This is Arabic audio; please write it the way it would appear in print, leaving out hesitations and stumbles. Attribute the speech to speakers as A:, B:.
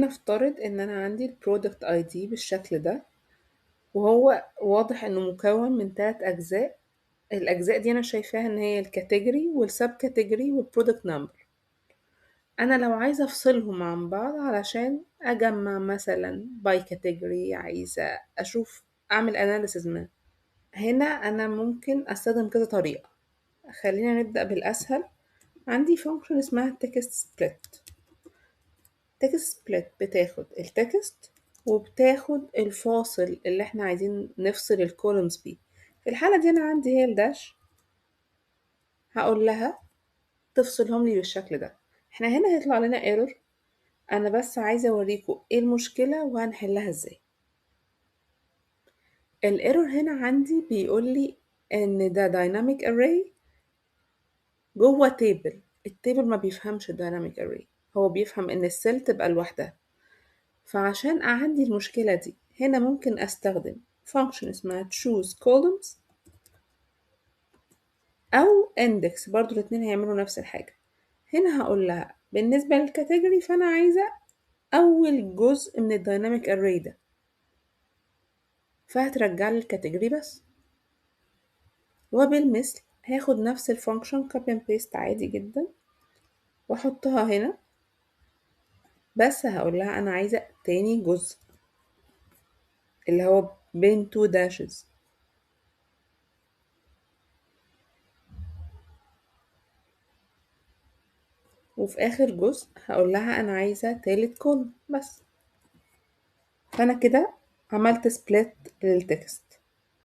A: نفترض ان انا عندي البرودكت اي دي بالشكل ده، وهو واضح انه مكون من 3 اجزاء. الاجزاء دي انا شايفاها ان هي الكاتيجوري والسب كاتيجوري والبرودكت نمبر. انا لو عايزه افصلهم عن بعض علشان اجمع مثلا باي كاتيجوري، عايزه اشوف اعمل اناليسز منه، هنا انا ممكن استخدم كذا طريقه. خلينا نبدا بالاسهل. عندي فانكشن اسمها text split. text split بتاخد التكست وبتاخد الفاصل اللي احنا عايزين نفصل الكولومز بيه. في الحالة دي انا عندي هي الداش، هقول لها تفصلهم لي بالشكل ده. احنا هنا هيطلع لنا ايرور، انا بس عايزة اوريكم ايه المشكلة وهنحلها ازاي. الايرور هنا عندي بيقول لي ان ده dynamic array جوه تيبل. التيبل ما بيفهمش الدايناميك array، هو بيفهم ان السيل تبقى لوحدها. فعشان أعدي المشكلة دي هنا ممكن أستخدم function اسمها choose columns أو index، برضو الاتنين هيعملوا نفس الحاجة. هنا هقول لها بالنسبة للكاتيجوري فأنا عايزة أول جزء من الديناميك array ده، فهترجع لي الكاتيجوري بس. وبالمثل هاخد نفس الفانكشن copy and paste عادي جدا واحطها هنا، بس هقول لها أنا عايزة تاني جزء اللي هو بين two dashes. وفي آخر جزء هقول لها أنا عايزة تالت كولوم بس. فأنا كده عملت سبليت للتكست.